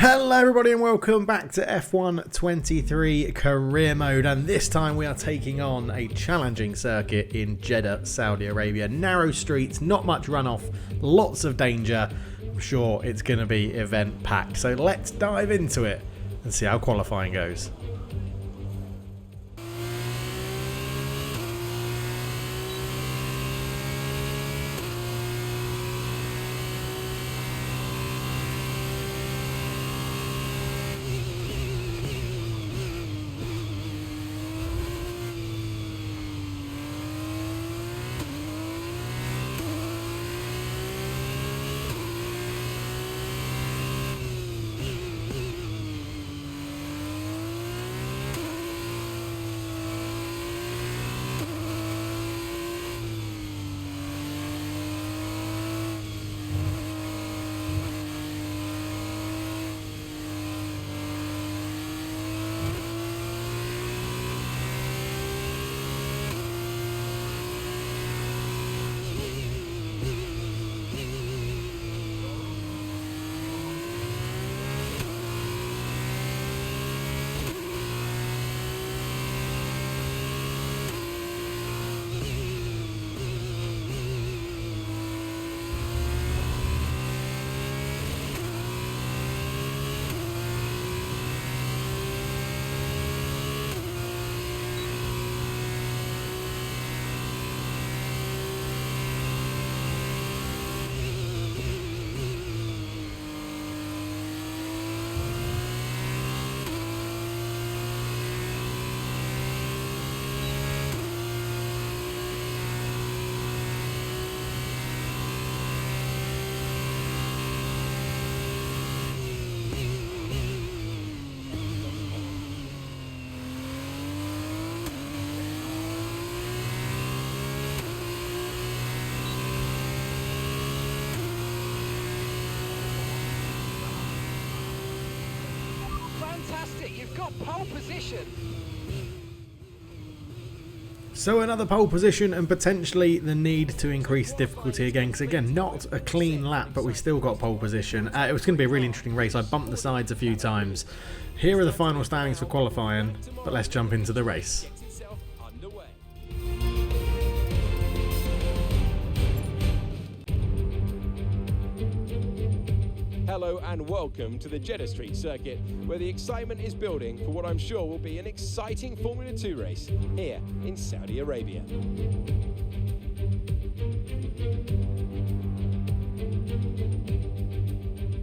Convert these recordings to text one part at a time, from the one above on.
Hello everybody and welcome back to F1 23 Career Mode, and this time we are taking on a challenging circuit in Jeddah, Saudi Arabia. Narrow streets, not much runoff, lots of danger. I'm sure it's going to be event packed, so let's dive into it and see how qualifying goes. You've got pole position. So another pole position and potentially the need to increase difficulty again, because again, not a clean lap, but we still got pole position. It was going to be a really interesting race. I bumped the sides a few times. Here are the final standings for qualifying, but let's jump into the race. Hello and welcome to the Jeddah Street circuit, where the excitement is building for what I'm sure will be an exciting Formula 2 race here in Saudi Arabia.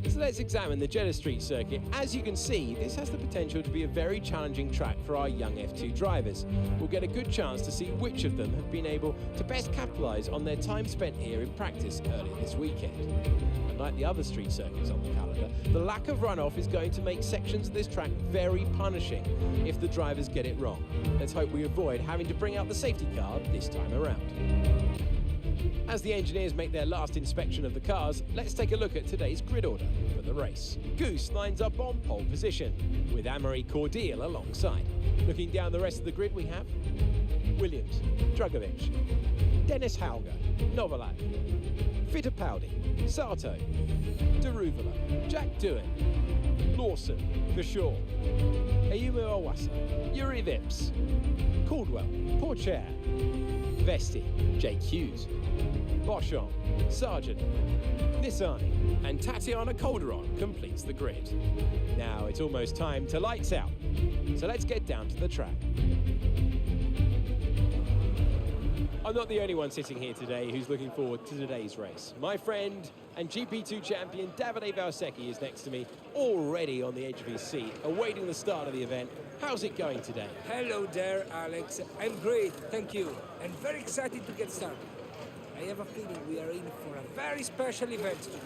So let's examine the Jeddah Street circuit. As you can see, this has the potential to be a very challenging track for our young F2 drivers. We'll get a good chance to see which of them have been able to best capitalise on their time spent here in practice earlier this weekend. Like the other street circuits on the calendar, the lack of runoff is going to make sections of this track very punishing if the drivers get it wrong. Let's hope we avoid having to bring out the safety car this time around. As the engineers make their last inspection of the cars, let's take a look at today's grid order for the race. Goose lines up on pole position, with Amaury Cordial alongside. Looking down the rest of the grid, we have Williams, Drugovic, Dennis Hauger, Novalak, Fittipaldi, Sato, Deruvala, Jack Doohan, Lawson, Vachor, Ayumu Awasa, Yuri Vips, Caldwell, Porcher, Vesti, Jake Hughes, Boschon, Sargent, Nissani, and Tatiana Calderon completes the grid. Now it's almost time to lights out, so let's get down to the track. I'm not the only one sitting here today who's looking forward to today's race. My friend and GP2 champion Davide Valsecchi is next to me, already on the edge of his seat, awaiting the start of the event. How's it going today? Hello there, Alex. I'm great, thank you. And very excited to get started. I have a feeling we are in for a very special event today.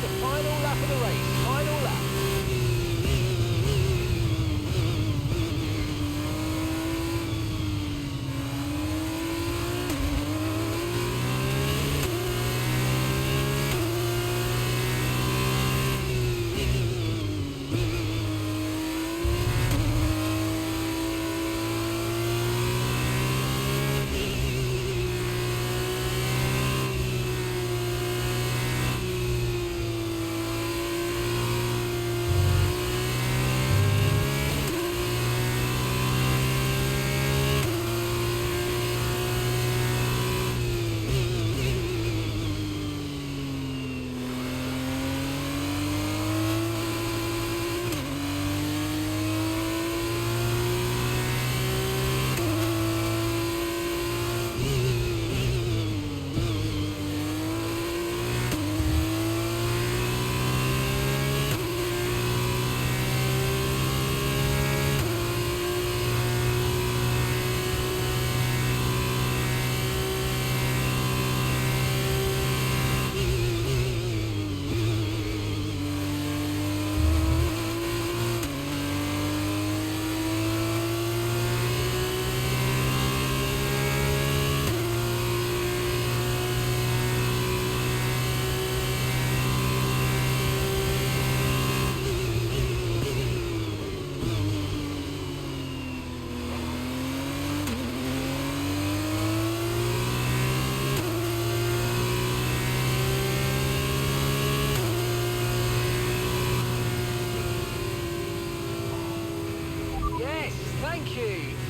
the final lap of the race. Final lap.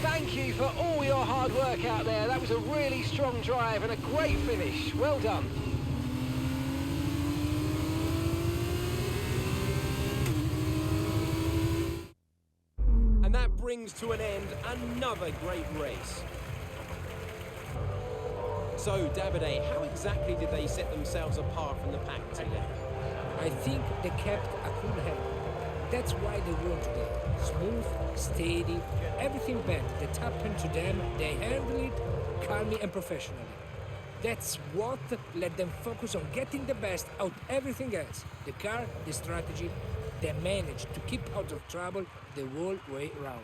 Thank you for all your hard work out there. That was a really strong drive and a great finish. Well done. And that brings to an end another great race. So, Davide, how exactly did they set themselves apart from the pack today? I think they kept a cool head. That's why they won today. Smooth, steady, everything bad that happened to them, they handled it calmly and professionally. That's what let them focus on getting the best out everything else. The car, the strategy, they managed to keep out of trouble the whole way around.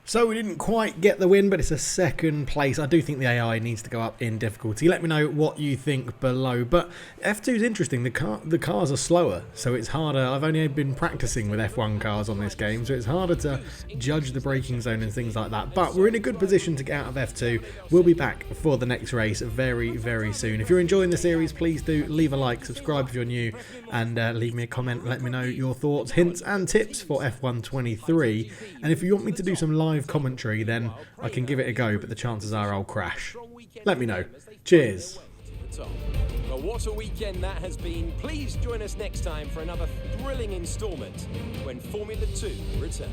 So we didn't quite get the win, but it's a second place. I do think the AI needs to go up in difficulty. Let me know what you think below. But F2 is interesting. The cars are slower, so it's harder. I've only been practicing with F1 cars on this game, so it's harder to judge the braking zone and things like that. But we're in a good position to get out of F2. We'll be back for the next race very, very soon. If you're enjoying the series, please do leave a like, subscribe if you're new, and leave me a comment. Let me know your thoughts, hints, and tips for F1 23. And if you want me to do some live commentary, then I can give it a go, but the chances are I'll crash. Let me know. Cheers. Well, what a weekend that has been. Please join us next time for another thrilling instalment when Formula 2 returns.